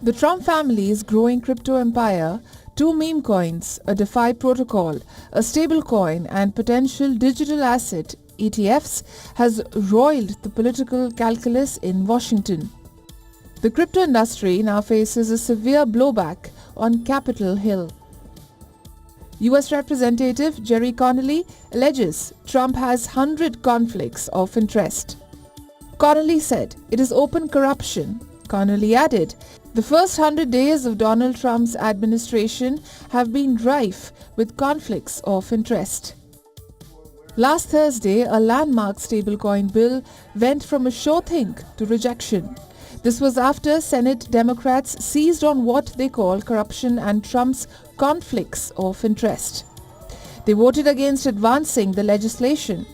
The Trump family's growing crypto empire, 2 meme coins, a DeFi protocol, a stablecoin and potential digital asset ETFs has roiled the political calculus in Washington. The crypto industry now faces a severe blowback on Capitol Hill. US Representative Jerry Connolly alleges Trump has 100 conflicts of interest. Connolly said it is open corruption. Connolly added, the first 100 days of Donald Trump's administration have been rife with conflicts of interest. Last Thursday, a landmark stablecoin bill went from a sure think to rejection. This was after Senate Democrats seized on what they call corruption and Trump's conflicts of interest. They voted against advancing the legislation.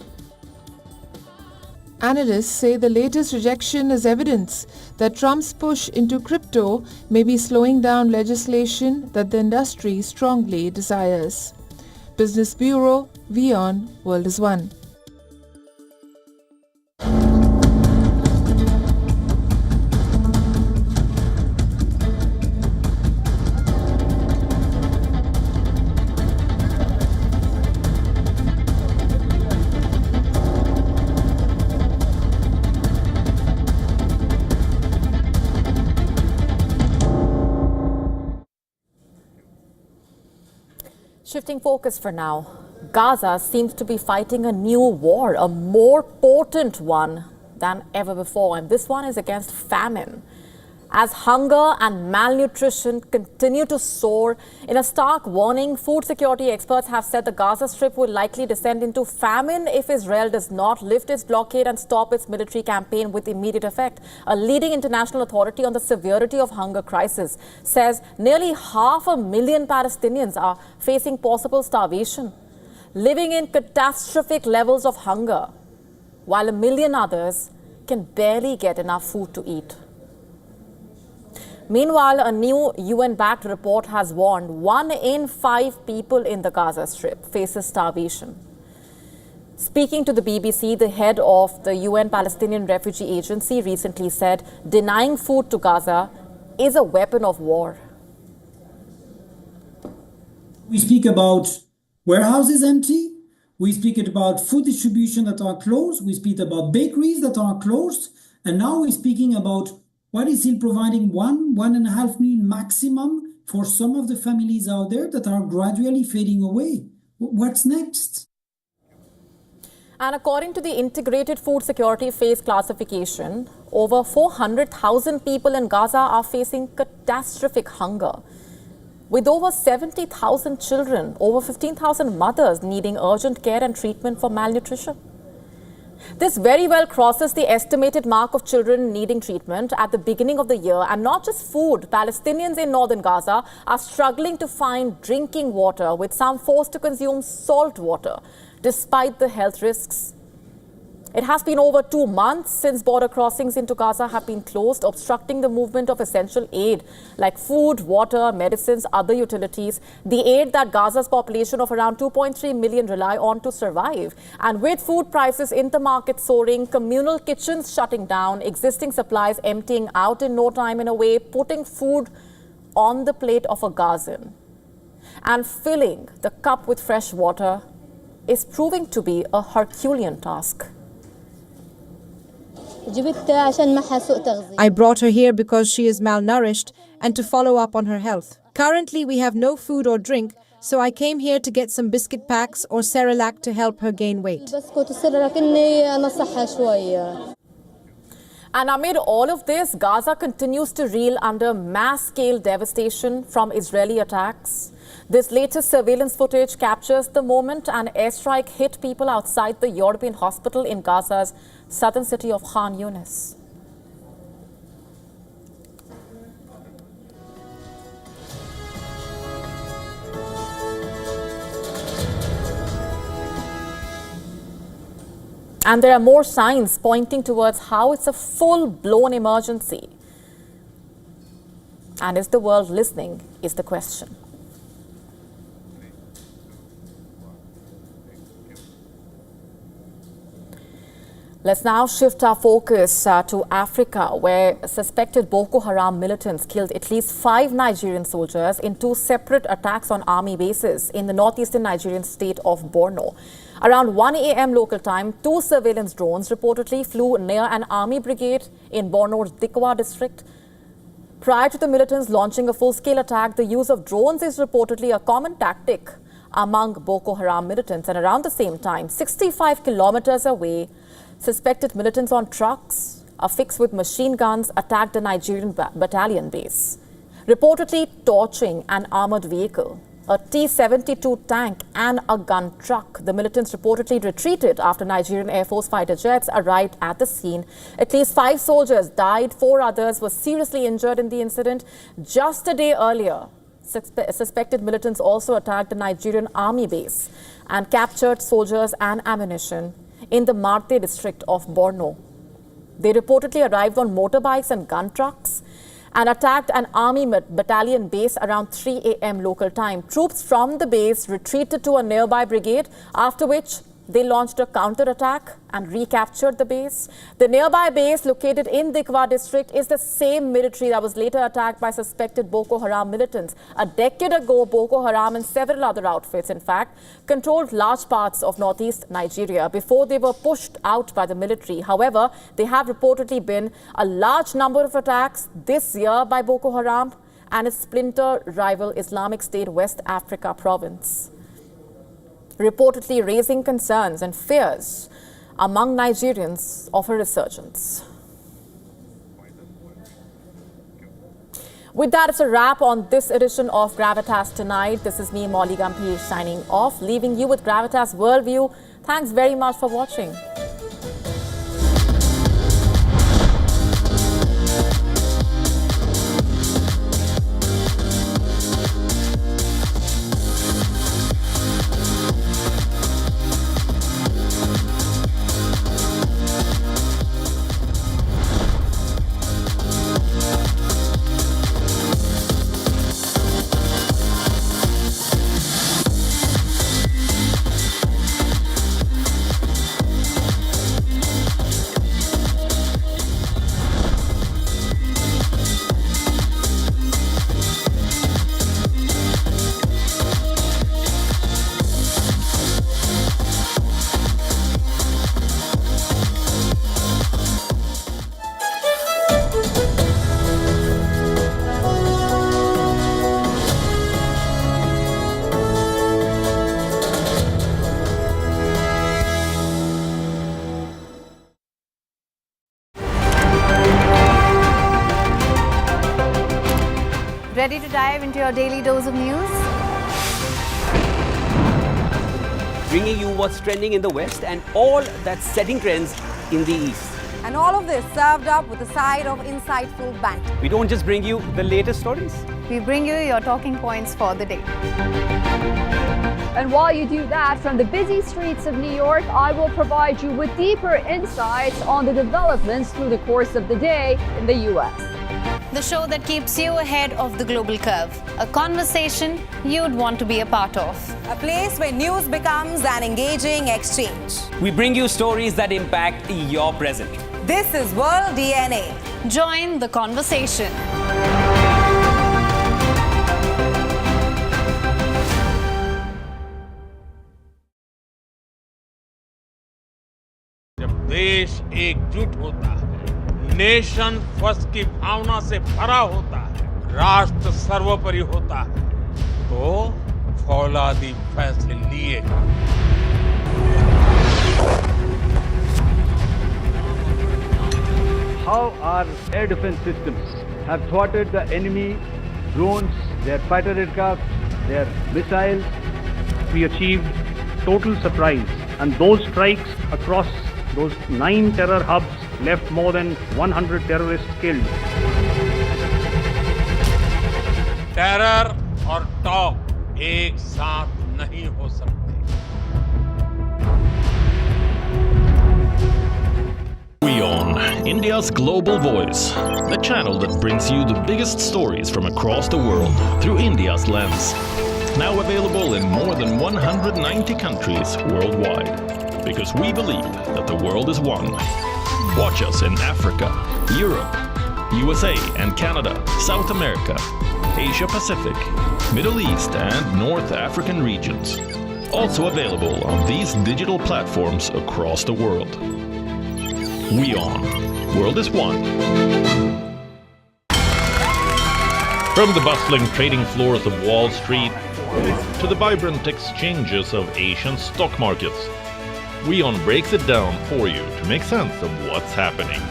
Analysts say the latest rejection is evidence that Trump's push into crypto may be slowing down legislation that the industry strongly desires. Business Bureau, WION World is One. Shifting focus for now, Gaza seems to be fighting a new war, a more potent one than ever before, and this one is against famine. As hunger and malnutrition continue to soar, in a stark warning, food security experts have said the Gaza Strip will likely descend into famine if Israel does not lift its blockade and stop its military campaign with immediate effect. A leading international authority on the severity of hunger crisis says nearly 500,000 Palestinians are facing possible starvation, living in catastrophic levels of hunger, while 1 million others can barely get enough food to eat. Meanwhile, a new UN-backed report has warned 1 in 5 people in the Gaza Strip faces starvation. Speaking to the BBC, the head of the UN Palestinian Refugee Agency recently said denying food to Gaza is a weapon of war. We speak about warehouses empty. We speak about food distribution that are closed. We speak about bakeries that are closed. And now we're speaking about what is still providing 1.5 million maximum for some of the families out there that are gradually fading away. What's next? And according to the Integrated Food Security Phase Classification, over 400,000 people in Gaza are facing catastrophic hunger, with over 70,000 children, over 15,000 mothers needing urgent care and treatment for malnutrition. This very well crosses the estimated mark of children needing treatment at the beginning of the year. And not just food, Palestinians in northern Gaza are struggling to find drinking water, with some forced to consume salt water, despite the health risks. It has been over 2 months since border crossings into Gaza have been closed, obstructing the movement of essential aid like food, water, medicines, other utilities, the aid that Gaza's population of around 2.3 million rely on to survive. And with food prices in the market soaring, communal kitchens shutting down, existing supplies emptying out in no time, in a way, putting food on the plate of a Gazan and filling the cup with fresh water is proving to be a Herculean task. I brought her here because she is malnourished and to follow up on her health. Currently, we have no food or drink, so I came here to get some biscuit packs or Cerelac to help her gain weight. And amid all of this, Gaza continues to reel under mass-scale devastation from Israeli attacks. This latest surveillance footage captures the moment an airstrike hit people outside the European hospital in Gaza's southern city of Khan Yunis. And there are more signs pointing towards how it's a full-blown emergency. And is the world listening, is the question. Let's now shift our focus to Africa, where suspected Boko Haram militants killed at least 5 Nigerian soldiers in 2 separate attacks on army bases in the northeastern Nigerian state of Borno. Around 1 a.m. local time, 2 surveillance drones reportedly flew near an army brigade in Borno's Dikwa district. Prior to the militants launching a full-scale attack, the use of drones is reportedly a common tactic among Boko Haram militants. And around the same time, 65 kilometers away, suspected militants on trucks affixed with machine guns attacked a Nigerian battalion base, reportedly torching an armored vehicle. a T-72 tank and a gun truck. The militants reportedly retreated after Nigerian Air Force fighter jets arrived at the scene. At least 5 soldiers died, 4 others were seriously injured in the incident. Just a day earlier, suspected militants also attacked the Nigerian army base and captured soldiers and ammunition in the Marte district of Borno. They reportedly arrived on motorbikes and gun trucks and attacked an army battalion base around 3 a.m. local time. Troops from the base retreated to a nearby brigade, after which they launched a counterattack and recaptured the base. The nearby base, located in Dikwa district, is the same military that was later attacked by suspected Boko Haram militants. A decade ago, Boko Haram and several other outfits, in fact, controlled large parts of northeast Nigeria before they were pushed out by the military. However, there have reportedly been a large number of attacks this year by Boko Haram and its splinter rival Islamic State West Africa province, reportedly raising concerns and fears among Nigerians of a resurgence. With that, it's a wrap on this edition of Gravitas Tonight. This is me, Molly Gampir, signing off, leaving you with Gravitas Worldview. Thanks very much for watching. Ready to dive into your daily dose of news? Bringing you what's trending in the West and all that's setting trends in the East. And all of this served up with a side of insightful banter. We don't just bring you the latest stories. We bring you your talking points for the day. And while you do that, from the busy streets of New York, I will provide you with deeper insights on the developments through the course of the day in the U.S. The show that keeps you ahead of the global curve. A conversation you'd want to be a part of. A place where news becomes an engaging exchange. We bring you stories that impact your present. This is World DNA. Join the conversation. जब देश एकजुट होता है, nation first की भावना से भरा होता है, राष्ट्र सर्वोपरि होता है, तो फौलादी फैसले लिए। How our air defense systems have thwarted the enemy drones, their fighter aircraft, their missiles. We achieved total surprise, and those strikes across those 9 terror hubs left more than 100 terrorists killed. Terror और talk एक साथ नहीं हो सकते। WION, India's global voice, the channel that brings you the biggest stories from across the world through India's lens. Now available in more than 190 countries worldwide. Because we believe that the world is one. Watch us in Africa, Europe, USA and Canada, South America, Asia Pacific, Middle East and North African regions. Also available on these digital platforms across the world. WION, World is One. From the bustling trading floors of Wall Street to the vibrant exchanges of Asian stock markets, WION breaks it down for you to make sense of what's happening.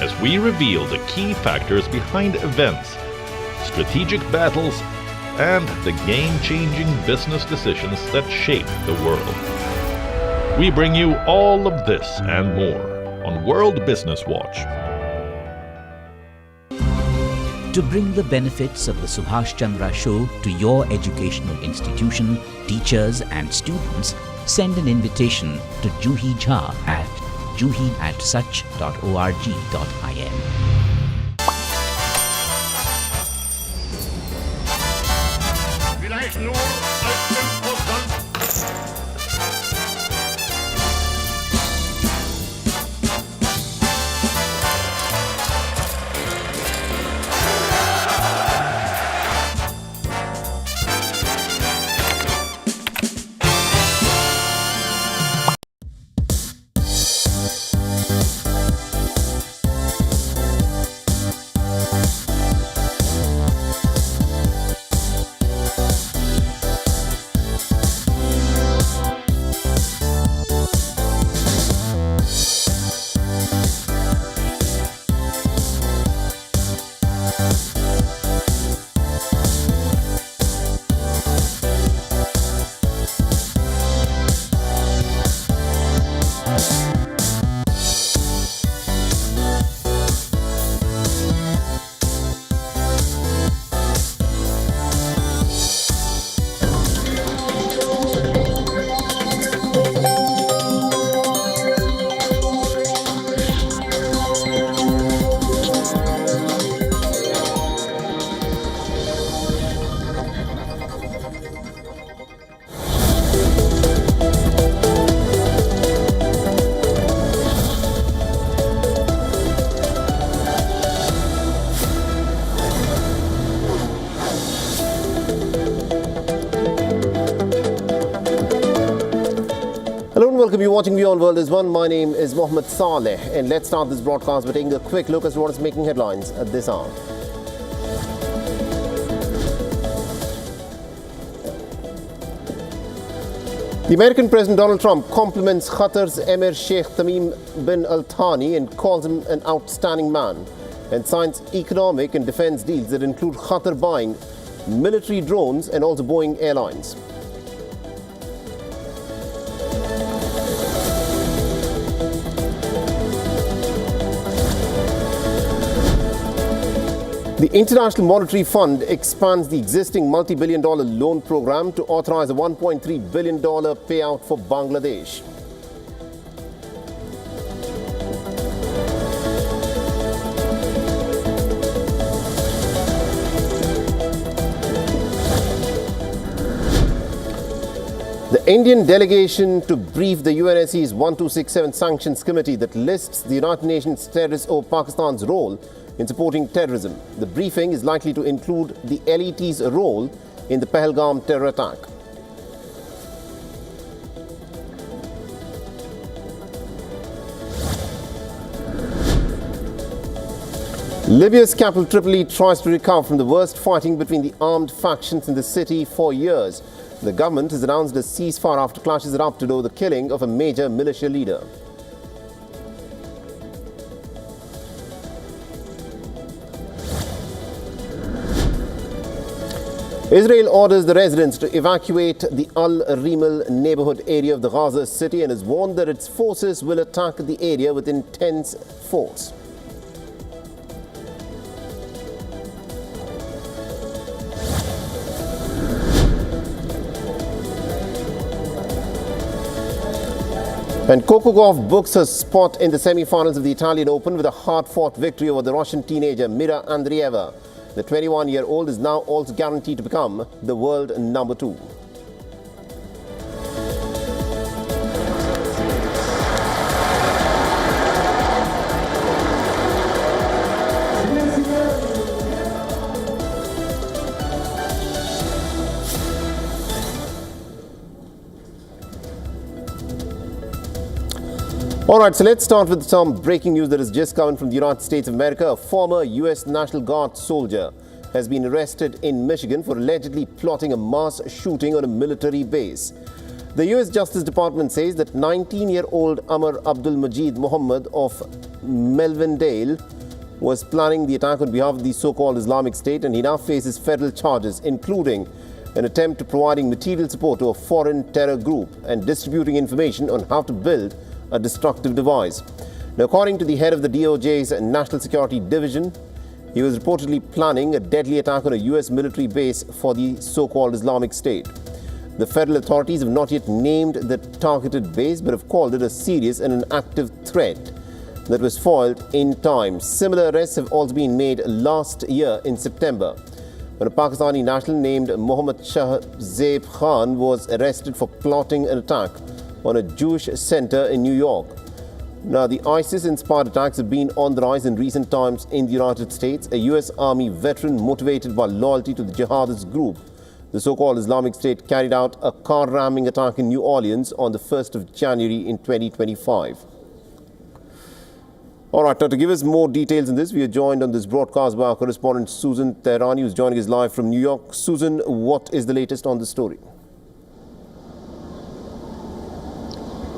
As we reveal the key factors behind events, strategic battles, and the game-changing business decisions that shape the world. We bring you all of this and more on World Business Watch. To bring the benefits of the Subhash Chandra Show to your educational institution, teachers and students, send an invitation to Juhi Jha at juhi@such.org.in. Hello and welcome. You're watching WION The World is One. My name is Mohammed Saleh, and let's start this broadcast by taking a quick look as to what is making headlines at this hour. The American President Donald Trump compliments Qatar's Emir Sheikh Tamim bin Al Thani and calls him an outstanding man, and signs economic and defense deals that include Qatar buying military drones and also Boeing Airlines. The International Monetary Fund expands the existing multi-billion-dollar loan program to authorize a $1.3 billion payout for Bangladesh. The Indian delegation to brief the UNSC's 1267 Sanctions Committee that lists the United Nations terrorists over Pakistan's role in supporting terrorism. The briefing is likely to include the LET's role in the Pahalgam terror attack. Libya's capital Tripoli tries to recover from the worst fighting between the armed factions in the city for years. The government has announced a ceasefire after clashes erupted over the killing of a major militia leader. Israel orders the residents to evacuate the Al-Rimal neighborhood area of the Gaza city and has warned that its forces will attack the area with intense force. And Coco Gauff books her spot in the semi-finals of the Italian Open with a hard-fought victory over the Russian teenager Mira Andreeva. The 21-year-old is now also guaranteed to become the world number 2. All right, so let's start with some breaking news that has just come from the United States of America. A former U.S. National Guard soldier has been arrested in Michigan for allegedly plotting a mass shooting on a military base. The U.S. Justice Department says that 19-year-old Amar Abdul Majid Muhammad of Melvindale was planning the attack on behalf of the so-called Islamic State, and he now faces federal charges, including an attempt to providing material support to a foreign terror group and distributing information on how to build a destructive device. Now, according to the head of the DOJ's National Security Division, he was reportedly planning a deadly attack on a U.S. military base for the so-called Islamic State. The federal authorities have not yet named the targeted base, but have called it a serious and an active threat that was foiled in time. Similar arrests have also been made last year in September, when a Pakistani national named Mohammad Shahzaib Khan was arrested for plotting an attack on a Jewish center in New York. Now, the ISIS-inspired attacks have been on the rise in recent times in the United States. A U.S. Army veteran motivated by loyalty to the jihadist group, the so-called Islamic State, carried out a car-ramming attack in New Orleans on the 1st of January in 2025. All right, now to give us more details on this, we are joined on this broadcast by our correspondent Susan Tehrani, who's joining us live from New York. Susan, what is the latest on the story?